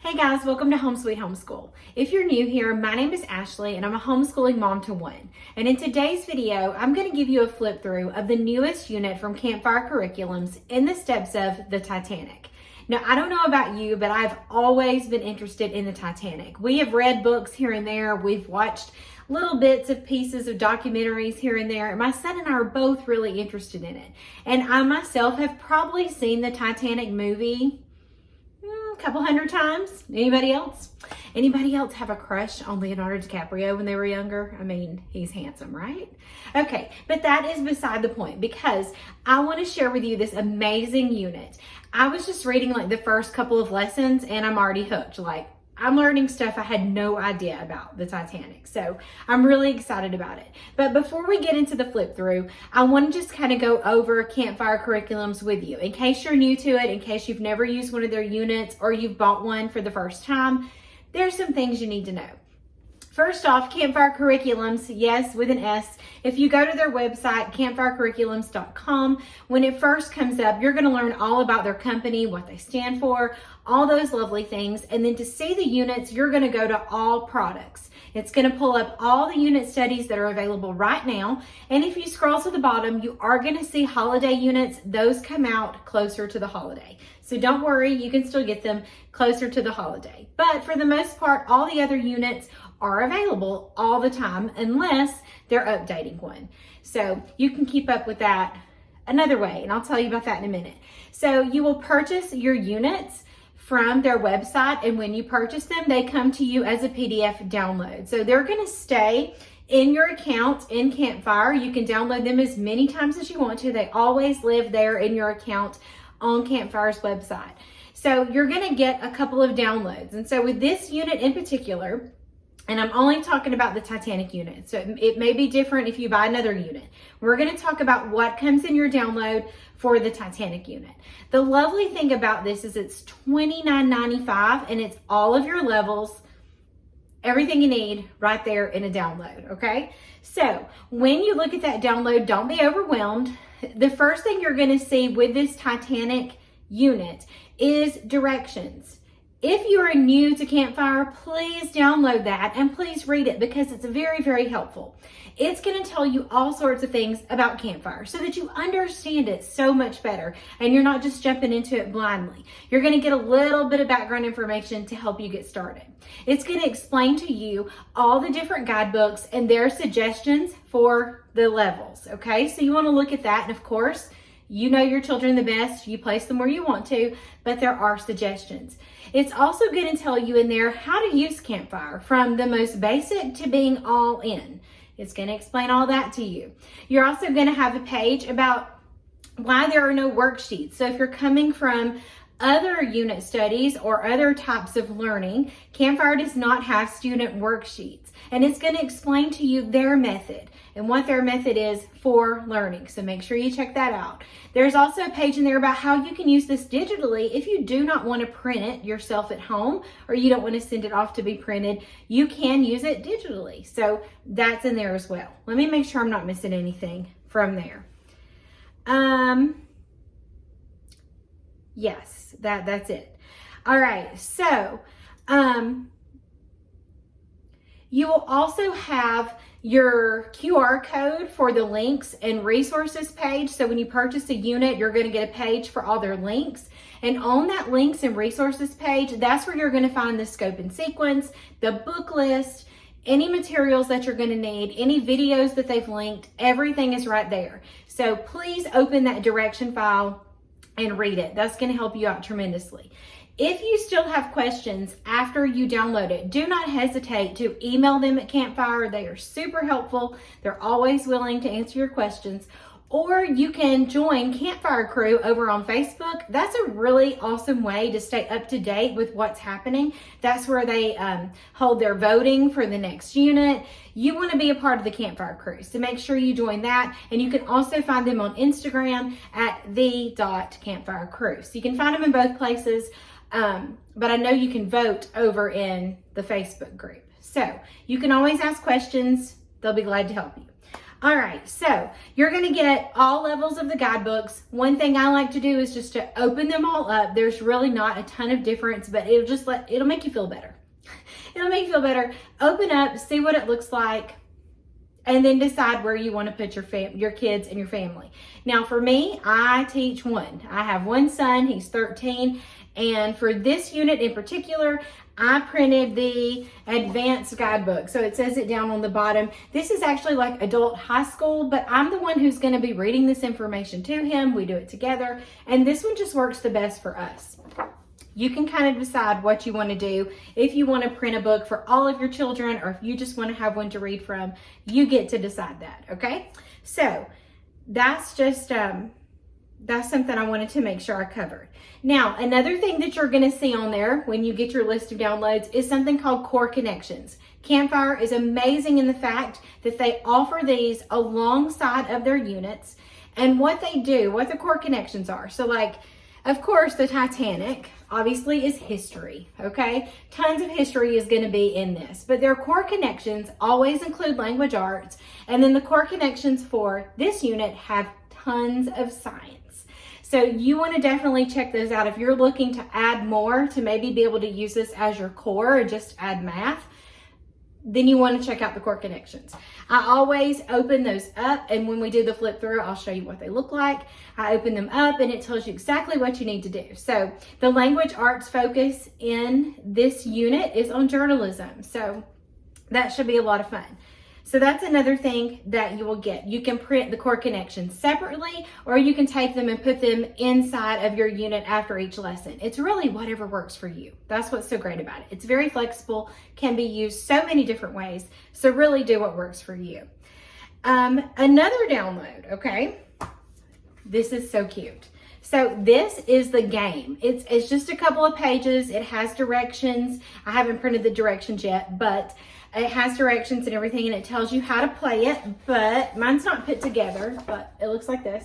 Hey guys, welcome to Home Sweet Homeschool. If you're new here, my name is Ashley and I'm a homeschooling mom to one. And in today's video, I'm going to give you a flip through of the newest unit from Campfire Curriculums in the steps of the Titanic. Now, I don't know about you, but I've always been interested in the Titanic. We have read books here and there. We've watched little bits of pieces of documentaries here and there. My son and I are both really interested in it. And I myself have probably seen the Titanic movie a couple hundred times. Anybody else? Anybody else have a crush on Leonardo DiCaprio when they were younger? I mean, he's handsome, right? Okay, but that is beside the point because I want to share with you this amazing unit. I was just reading like the first couple of lessons and I'm already hooked. Like, I'm learning stuff I had no idea about the Titanic. So I'm really excited about it. But before we get into the flip through, I want to just kind of go over Campfire Curriculums with you. In case you're new to it, in case you've never used one of their units or you've bought one for the first time, there's some things you need to know. First off, Campfire Curriculums, yes, with an S. If you go to their website, campfirecurriculums.com, when it first comes up, you're going to learn all about their company, what they stand for, all those lovely things. And then to see the units, you're going to go to all products. It's going to pull up all the unit studies that are available right now. And if you scroll to the bottom, you are going to see holiday units. Those come out closer to the holiday. So don't worry, you can still get them closer to the holiday. But for the most part, all the other units are available all the time unless they're updating one. So you can keep up with that another way, and I'll tell you about that in a minute. So you will purchase your units from their website, and when you purchase them, they come to you as a PDF download. So they're going to stay in your account in Campfire. You can download them as many times as you want to. They always live there in your account on Campfire's website. So you're going to get a couple of downloads. And so with this unit in particular, and I'm only talking about the Titanic unit, so it may be different if you buy another unit. We're going to talk about what comes in your download for the Titanic unit. The lovely thing about this is it's $29.95 and it's all of your levels, everything you need right there in a download, okay? So when you look at that download, don't be overwhelmed. The first thing you're going to see with this Titanic unit is directions. If you are new to Campfire, please download that and please read it because it's very, very helpful. It's going to tell you all sorts of things about Campfire so that you understand it so much better and you're not just jumping into it blindly. You're going to get a little bit of background information to help you get started. It's going to explain to you all the different guidebooks and their suggestions for the levels, okay? So you want to look at that, and of course, you know your children the best. You place them where you want to, but there are suggestions. It's also going to tell you in there how to use Campfire from the most basic to being all in. It's going to explain all that to you. You're also going to have a page about why there are no worksheets. So if you're coming from other unit studies or other types of learning, Campfire does not have student worksheets. And it's going to explain to you their method and what their method is for learning. So make sure you check that out. There's also a page in there about how you can use this digitally if you do not want to print it yourself at home or you don't want to send it off to be printed. You can use it digitally. So that's in there as well. Let me make sure I'm not missing anything from there. Yes, that's it. All right, so you will also have your QR code for the links and resources page. So when you purchase a unit, you're going to get a page for all their links. And on that links and resources page, that's where you're going to find the scope and sequence, the book list, any materials that you're going to need, any videos that they've linked, everything is right there. So please open that direction file and read it. That's going to help you out tremendously. If you still have questions after you download it, do not hesitate to email them at Campfire. They are super helpful. They're always willing to answer your questions. Or you can join Campfire Crew over on Facebook. That's a really awesome way to stay up to date with what's happening. That's where they hold their voting for the next unit. You want to be a part of the Campfire Crew, so make sure you join that. And you can also find them on Instagram at the.campfirecrew. So you can find them in both places, but I know you can vote over in the Facebook group. So you can always ask questions. They'll be glad to help you. All right, so you're gonna get all levels of the guidebooks. One thing I like to do is just to open them all up. There's really not a ton of difference, but it'll make you feel better. It'll make you feel better. Open up, see what it looks like, and then decide where you want to put your kids and your family. Now for me, I teach one. I have one son, he's 13, and for this unit in particular, I printed the advanced guidebook. So it says it down on the bottom. This is actually like adult high school, but I'm the one who's gonna be reading this information to him. We do it together, and this one just works the best for us. You can kind of decide what you want to do. If you want to print a book for all of your children, or if you just want to have one to read from, you get to decide that, okay? So that's just, that's something I wanted to make sure I covered. Now, another thing that you're going to see on there when you get your list of downloads is something called Core Connections. Campfire is amazing in the fact that they offer these alongside of their units, and what they do, what the core connections are. So like, of course, the Titanic obviously is history, okay? Tons of history is going to be in this, but their core connections always include language arts, and then the core connections for this unit have tons of science. So you want to definitely check those out if you're looking to add more, to maybe be able to use this as your core or just add math. Then you want to check out the core connections. I always open those up, and when we do the flip through, I'll show you what they look like. I open them up and it tells you exactly what you need to do. So the language arts focus in this unit is on journalism. So that should be a lot of fun. So that's another thing that you will get. You can print the core connections separately, or you can take them and put them inside of your unit after each lesson. It's really whatever works for you. That's what's so great about it. It's very flexible, can be used so many different ways. So really do what works for you. Another download, okay? This is so cute. So this is the game. It's just a couple of pages. It has directions. I haven't printed the directions yet, but it has directions and everything, and it tells you how to play it, but mine's not put together, but it looks like this.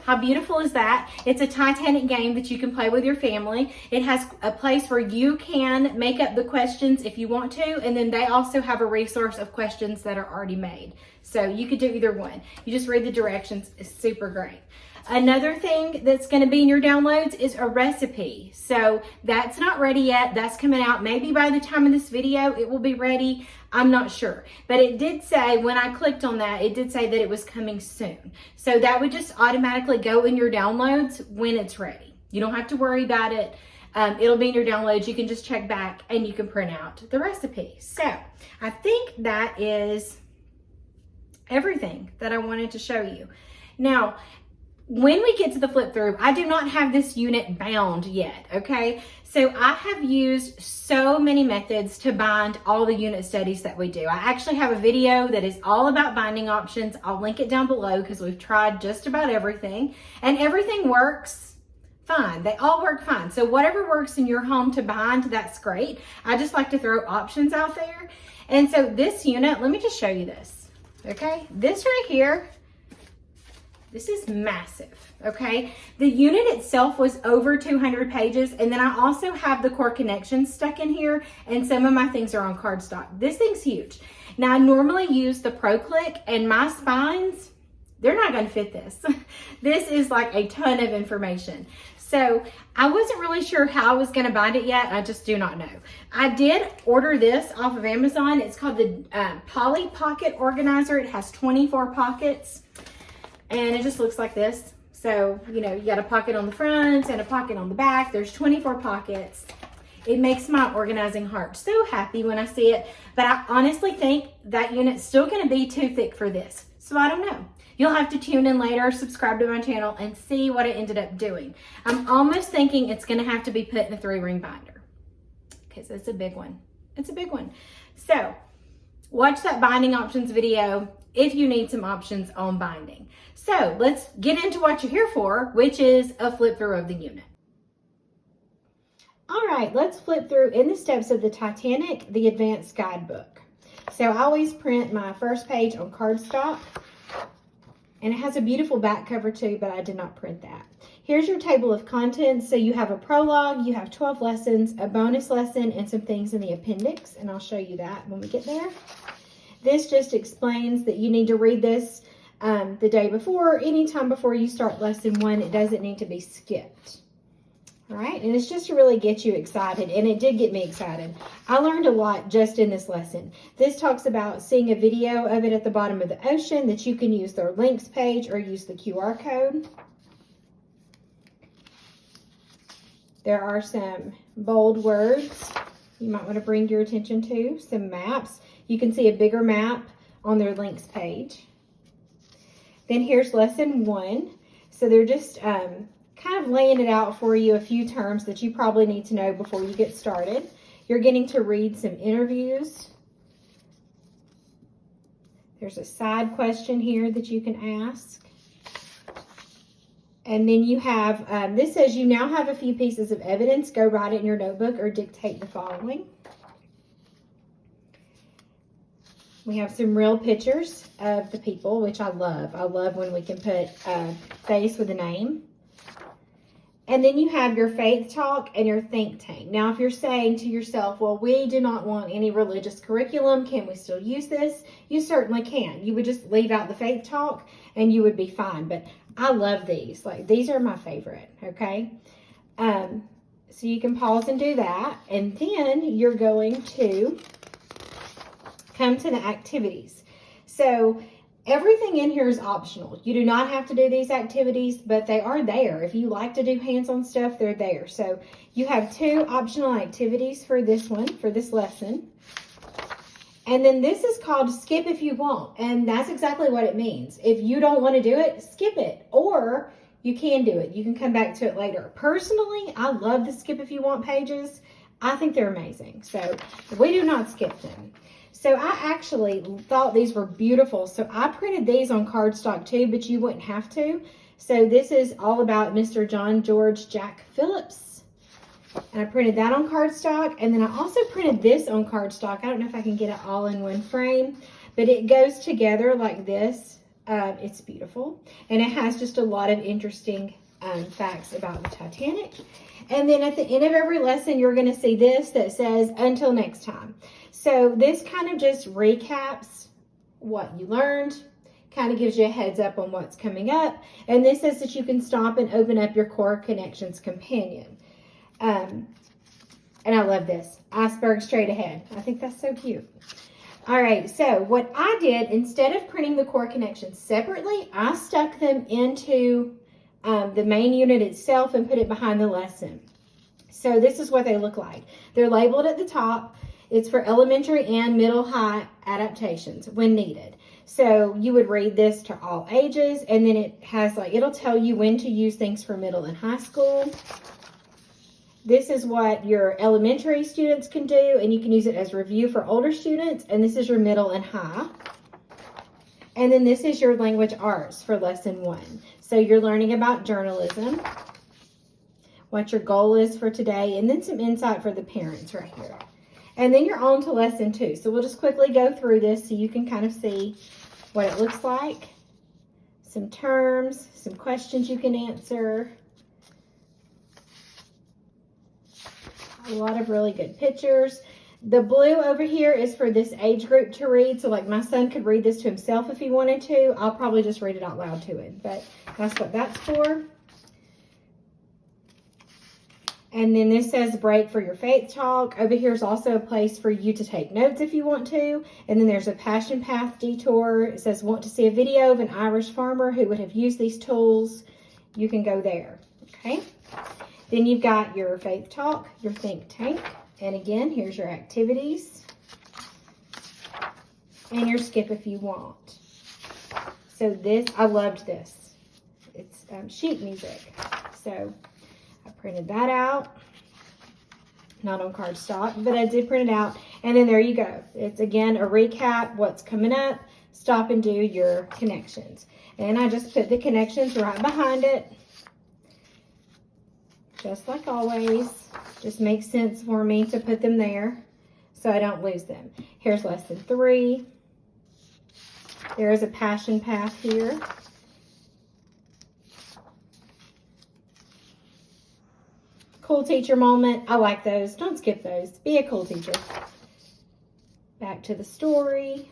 How beautiful is that? It's a Titanic game that you can play with your family. It has a place where you can make up the questions if you want to, and then they also have a resource of questions that are already made. So you could do either one. You just read the directions. It's super great. Another thing that's going to be in your downloads is a recipe. So that's not ready yet. That's coming out. Maybe by the time of this video, it will be ready. I'm not sure. But it did say, when I clicked on that, it did say that it was coming soon. So that would just automatically go in your downloads when it's ready. You don't have to worry about it. It'll be in your downloads. You can just check back and you can print out the recipe. So I think that is everything that I wanted to show you. Now, when we get to the flip through, I do not have this unit bound yet, okay? So I have used so many methods to bind all the unit studies that we do. I actually have a video that is all about binding options. I'll link it down below because we've tried just about everything, and everything works fine. They all work fine. So whatever works in your home to bind, that's great. I just like to throw options out there. And so this unit, let me just show you this, okay? This right here, this is massive, okay? The unit itself was over 200 pages, and then I also have the core connections stuck in here, and some of my things are on cardstock. This thing's huge. Now, I normally use the Pro Click, and my spines, they're not gonna fit this. This is like a ton of information. So I wasn't really sure how I was gonna bind it yet. I just do not know. I did order this off of Amazon. It's called the Poly Pocket Organizer. It has 24 pockets. And it just looks like this. So, you know, you got a pocket on the front and a pocket on the back. There's 24 pockets. It makes my organizing heart so happy when I see it. But I honestly think that unit's still gonna be too thick for this. So I don't know. You'll have to tune in later, subscribe to my channel, and see what I ended up doing. I'm almost thinking it's gonna have to be put in a 3-ring binder, because it's a big one. It's a big one. So watch that binding options video if you need some options on binding. So let's get into what you're here for, which is a flip through of the unit. All right, let's flip through in the steps of the Titanic, the advanced guidebook. So I always print my first page on cardstock, and it has a beautiful back cover too, but I did not print that. Here's your table of contents. So you have a prologue, you have 12 lessons, a bonus lesson, and some things in the appendix, and I'll show you that when we get there. This just explains that you need to read this the day before, anytime before you start lesson 1. It doesn't need to be skipped. All right, and it's just to really get you excited, and it did get me excited. I learned a lot just in this lesson. This talks about seeing a video of it at the bottom of the ocean, that you can use their links page or use the QR code. There are some bold words you might want to bring your attention to, some maps. You can see a bigger map on their links page. Then here's lesson 1. So they're just kind of laying it out for you, a few terms that you probably need to know before you get started. You're getting to read some interviews. There's a side question here that you can ask. And then you have, this says you now have a few pieces of evidence. Go write it in your notebook or dictate the following. We have some real pictures of the people, which I love. I love when we can put a face with a name. And then you have your faith talk and your think tank. Now, if you're saying to yourself, well, we do not want any religious curriculum, can we still use this? You certainly can. You would just leave out the faith talk and you would be fine. But I love these. Like, these are my favorite, okay? So you can pause and do that. And then you're going to come to the activities. So everything in here is optional. You do not have to do these activities, but they are there. If you like to do hands-on stuff, they're there. So you have 2 optional activities for this one, for this lesson. And then this is called skip if you won't. And that's exactly what it means. If you don't want to do it, skip it. Or you can do it. You can come back to it later. Personally, I love the skip if you want pages. I think they're amazing. So we do not skip them. So I actually thought these were beautiful. So I printed these on cardstock too, but you wouldn't have to. So this is all about Mr. John George Jack Phillips. And I printed that on cardstock. And then I also printed this on cardstock. I don't know if I can get it all in one frame, but it goes together like this. It's beautiful. And it has just a lot of interesting facts about the Titanic. And then at the end of every lesson, you're going to see this that says, until next time. So this kind of just recaps what you learned, kind of gives you a heads up on what's coming up. And this says that you can stop and open up your Core Connections companion. And I love this. Iceberg straight ahead. I think that's so cute. All right, so what I did, instead of printing the Core Connections separately, I stuck them into the main unit itself and put it behind the lesson. So this is what they look like. They're labeled at the top. It's for elementary and middle high adaptations when needed. So you would read this to all ages, and then it has it'll tell you when to use things for middle and high school. This is what your elementary students can do, and you can use it as review for older students, and this is your middle and high. And then this is your language arts for lesson 1. So you're learning about journalism, what your goal is for today, and then some insight for the parents right here. And then you're on to lesson 2. So we'll just quickly go through this so you can kind of see what it looks like. Some terms, some questions you can answer. A lot of really good pictures. The blue over here is for this age group to read. So like my son could read this to himself if he wanted to. I'll probably just read it out loud to him, but that's what that's for. And then this says break for your faith talk. Over here is also a place for you to take notes if you want to. And then there's a passion path detour. It says want to see a video of an Irish farmer who would have used these tools. You can go there, okay? Then you've got your faith talk, your think tank. And again, here's your activities. And your skip if you want. So this, I loved this. It's sheet music. So I printed that out. Not on cardstock, but I did print it out. And then there you go. It's again a recap, what's coming up. Stop and do your connections. And I just put the connections right behind it. Just like always. Just makes sense for me to put them there so I don't lose them. Here's lesson 3. There is a passion path here. Cool teacher moment. I like those. Don't skip those. Be a cool teacher. Back to the story.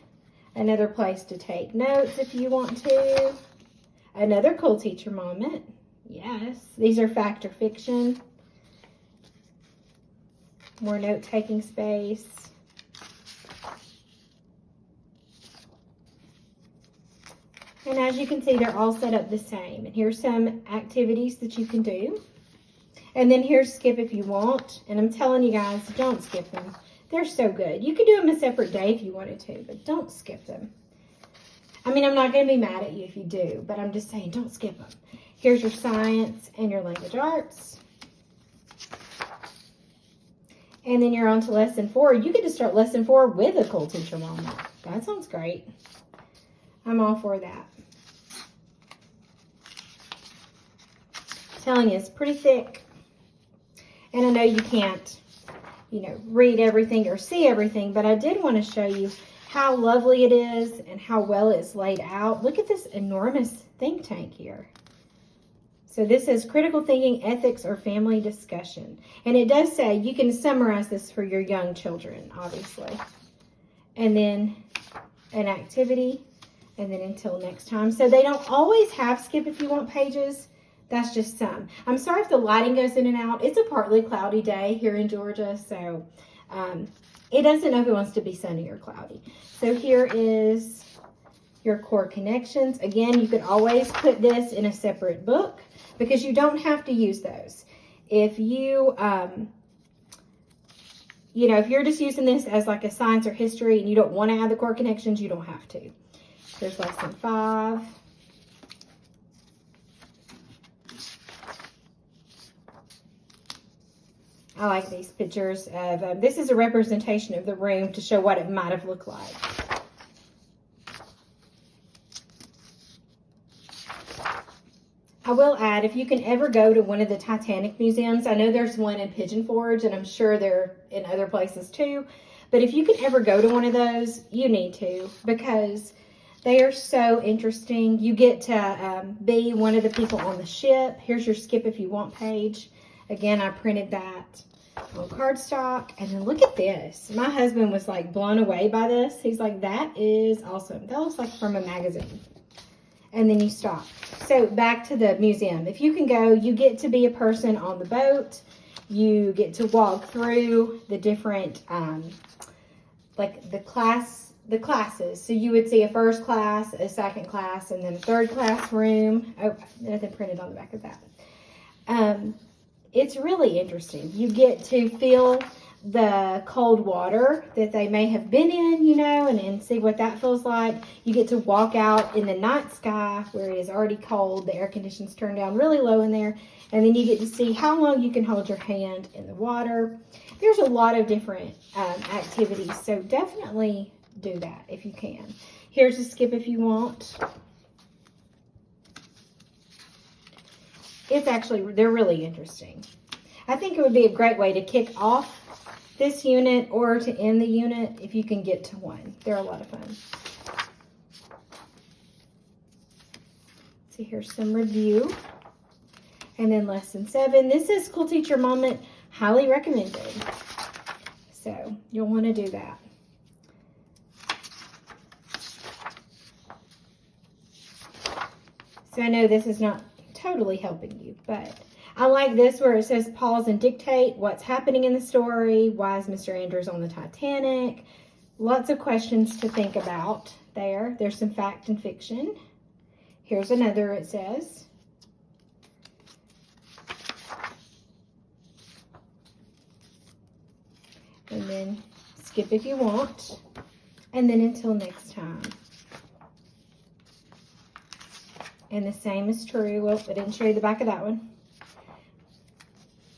Another place to take notes if you want to. Another cool teacher moment. Yes, these are fact or fiction. More note-taking space. And as you can see, they're all set up the same. And here's some activities that you can do. And then here's skip if you want. And I'm telling you guys, don't skip them. They're so good. You could do them a separate day if you wanted to, but don't skip them. I mean, I'm not going to be mad at you if you do, but I'm just saying, don't skip them. Here's your science and your language arts. And then you're on to lesson 4. You get to start lesson 4 with a cool teacher moment. That sounds great. I'm all for that. I'm telling you, it's pretty thick. And I know you can't, read everything or see everything, but I did want to show you how lovely it is and how well it's laid out. Look at this enormous think tank here. So this says critical thinking, ethics, or family discussion. And it does say you can summarize this for your young children, obviously. And then an activity, and then until next time. So they don't always have skip if you want pages. That's just some. I'm sorry if the lighting goes in and out. It's a partly cloudy day here in Georgia, so it doesn't know if it wants to be sunny or cloudy. So here is your core connections. Again, you could always put this in a separate book because you don't have to use those. If you, if you're just using this as like a science or history and you don't want to add the core connections, you don't have to. Here's lesson 5. I like these pictures of, this is a representation of the room to show what it might have looked like. I will add, if you can ever go to one of the Titanic museums, I know there's one in Pigeon Forge, and I'm sure they're in other places too, but if you can ever go to one of those, you need to, because they are so interesting. You get to be one of the people on the ship. Here's your skip if you want page. Again, I printed that on cardstock. And then look at this. My husband was like blown away by this. He's like, that is awesome. That looks like from a magazine. And then you stop. So back to the museum. If you can go, you get to be a person on the boat. You get to walk through the different, like the classes. So you would see a first class, a second class, and then a third classroom. Oh, nothing printed on the back of that. It's really interesting. You get to feel the cold water that they may have been in, and see what that feels like. You get to walk out in the night sky where it is already cold. The air conditioning's turned down really low in there. And then you get to see how long you can hold your hand in the water. There's a lot of different activities, so definitely do that if you can. Here's a skip if you want. They're really interesting. I think it would be a great way to kick off this unit or to end the unit if you can get to one. They're a lot of fun. So here's some review. And then lesson 7. This is Cool Teacher Moment. Highly recommended. So you'll want to do that. So I know this is not totally helping you, but I like this where it says pause and dictate what's happening in the story. Why is Mr. Andrews on the Titanic? Lots of questions to think about there. There's some fact and fiction. Here's another, it says. And then skip if you want. And then until next time. And the same is true. Well, I didn't show you the back of that one.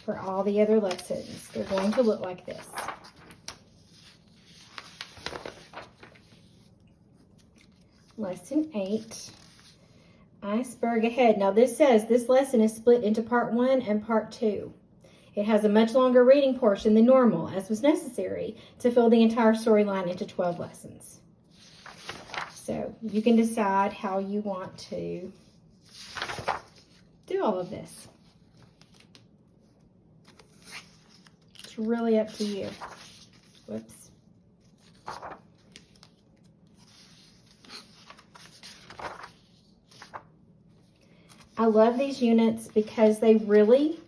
For all the other lessons, they're going to look like this. Lesson 8, Iceberg Ahead. Now this says this lesson is split into part 1 and part 2. It has a much longer reading portion than normal, as was necessary to fill the entire storyline into 12 lessons. So you can decide how you want to do all of this. It's really up to you. Whoops. I love these units because they really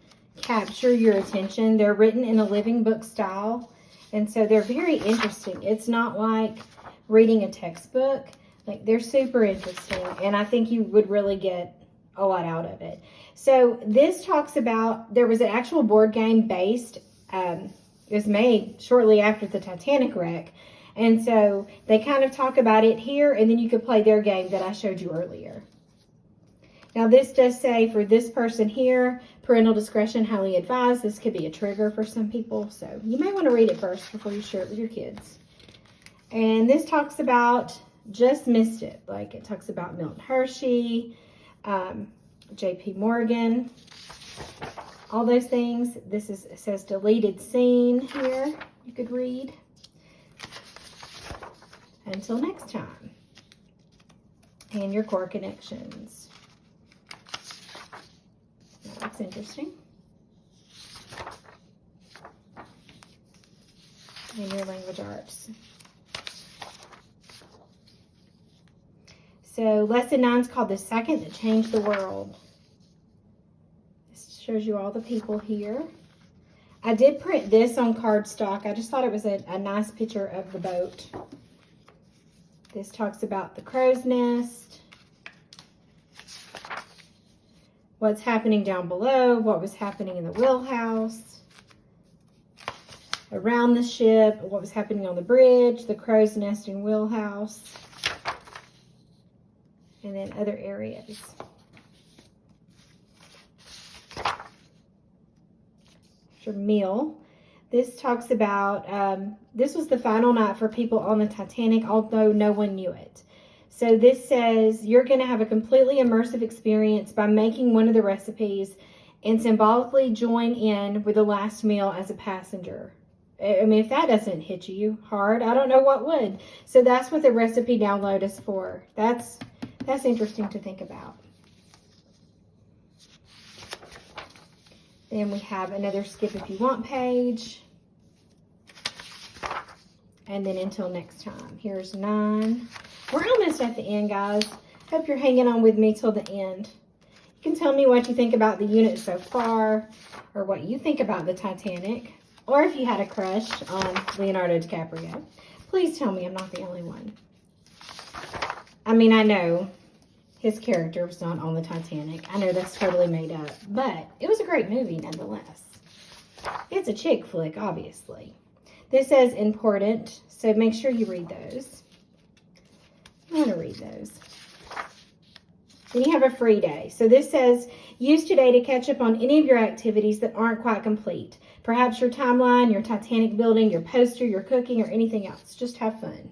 capture your attention. They're written in a living book style, and so they're very interesting. It's not like reading a textbook. Like, they're super interesting, and I think you would really get a lot out of it. So this talks about, there was an actual board game based, it was made shortly after the Titanic wreck, and so they kind of talk about it here, and then you could play their game that I showed you earlier. Now this does say, for this person here, parental discretion highly advised. This could be a trigger for some people, so you may want to read it first before you share it with your kids. And this talks about Just Missed It. Like, it talks about Milton Hershey, J.P. Morgan, all those things. This is, it says deleted scene here. You could read. Until next time. And your core connections. That's interesting. And your language arts. So lesson 9 is called The Second That Changed the World. This shows you all the people here. I did print this on cardstock. I just thought it was a nice picture of the boat. This talks about the crow's nest, what's happening down below, what was happening in the wheelhouse, around the ship, what was happening on the bridge, the crow's nest and wheelhouse, and then other areas. Your meal. This talks about, this was the final night for people on the Titanic, although no one knew it. So this says, you're going to have a completely immersive experience by making one of the recipes and symbolically join in with the last meal as a passenger. I mean, if that doesn't hit you hard, I don't know what would. So that's what the recipe download is for. That's interesting to think about. Then we have another skip if you want page. And then until next time. Here's 9. We're almost at the end, guys. Hope you're hanging on with me till the end. You can tell me what you think about the unit so far, or what you think about the Titanic, or if you had a crush on Leonardo DiCaprio. Please tell me I'm not the only one. I mean, I know his character was not on the Titanic. I know that's totally made up, but it was a great movie nonetheless. It's a chick flick, obviously. This says important, so make sure you read those. I want to read those. Then you have a free day. So this says, use today to catch up on any of your activities that aren't quite complete. Perhaps your timeline, your Titanic building, your poster, your cooking, or anything else. Just have fun.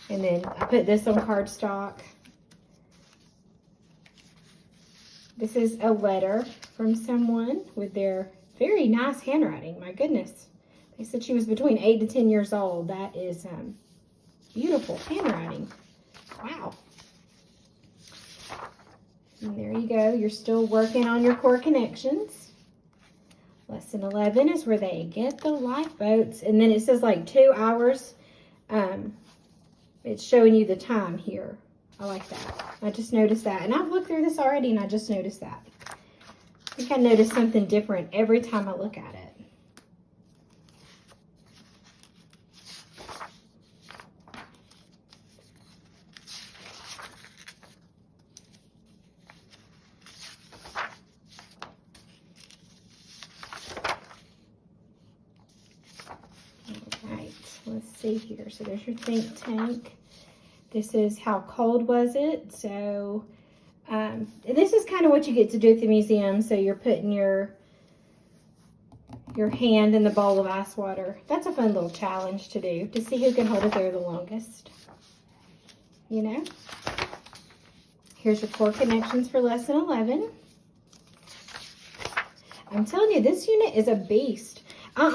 And then I put this on cardstock. This is a letter from someone with their very nice handwriting. My goodness. They said she was between 8 to 10 years old. That is beautiful handwriting. Wow. And there you go. You're still working on your core connections. Lesson 11 is where they get the lifeboats. And then it says like 2 hours. It's showing you the time here. I like that. I just noticed that. And I've looked through this already and I just noticed that. I think I notice something different every time I look at it. Let's see here. So there's your think tank. This is how cold was it. So this is kind of what you get to do at the museum. So you're putting your hand in the bowl of ice water. That's a fun little challenge to do, to see who can hold it there the longest. You know? Here's your core connections for lesson 11. I'm telling you, this unit is a beast. I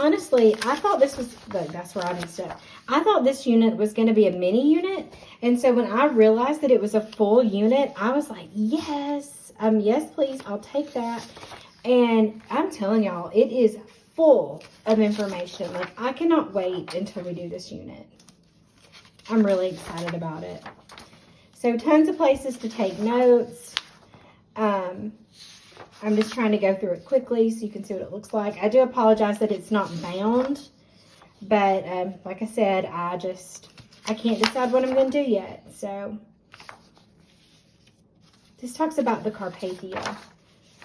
thought this was, that's where I messed up. I thought this unit was going to be a mini unit. And so when I realized that it was a full unit, I was like, yes, yes, please, I'll take that. And I'm telling y'all, it is full of information. Like, I cannot wait until we do this unit. I'm really excited about it. So tons of places to take notes. I'm just trying to go through it quickly so you can see what it looks like. I do apologize that it's not bound, but like I said, I can't decide what I'm going to do yet. So this talks about the Carpathia,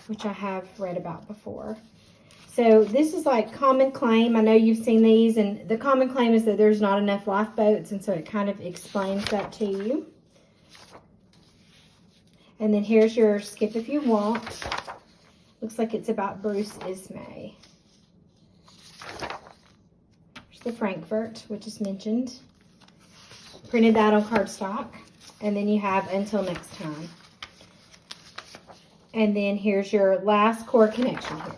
which I have read about before. So this is like common claim. I know you've seen these, and the common claim is that there's not enough lifeboats, and so it kind of explains that to you. And then here's your skip if you want. Looks like it's about Bruce Ismay. There's the Frankfurt, which is mentioned. Printed that on cardstock. And then you have Until Next Time. And then here's your last core connection here.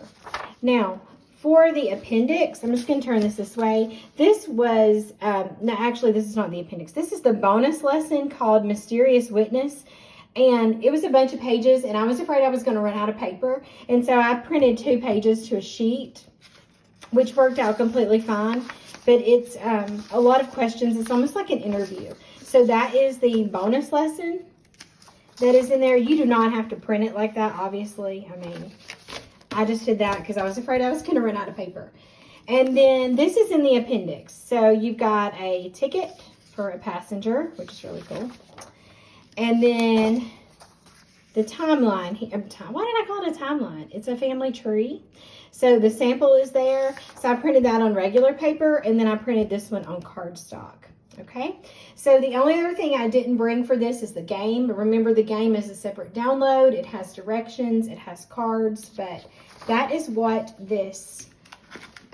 Now, for the appendix, I'm just going to turn this way. This was, no, actually, this is not the appendix. This is the bonus lesson called Mysterious Witness. And it was a bunch of pages, and I was afraid I was going to run out of paper. And so I printed 2 pages to a sheet, which worked out completely fine. But it's a lot of questions. It's almost like an interview. So that is the bonus lesson that is in there. You do not have to print it like that, obviously. I mean, I just did that because I was afraid I was going to run out of paper. And then this is in the appendix. So you've got a ticket for a passenger, which is really cool. And then the timeline. Why did I call it a timeline? It's a family tree. So the sample is there. So I printed that on regular paper, and then I printed this one on cardstock. Okay. So the only other thing I didn't bring for this is the game. Remember, the game is a separate download. It has directions. It has cards. But that is what this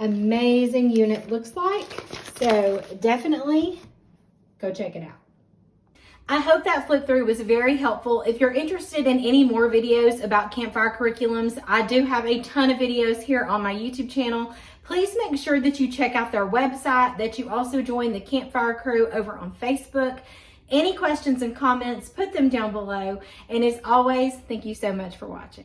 amazing unit looks like. So definitely go check it out. I hope that flip through was very helpful. If you're interested in any more videos about Campfire Curriculums, I do have a ton of videos here on my YouTube channel. Please make sure that you check out their website, that you also join the Campfire Crew over on Facebook. Any questions and comments, put them down below. And as always, thank you so much for watching.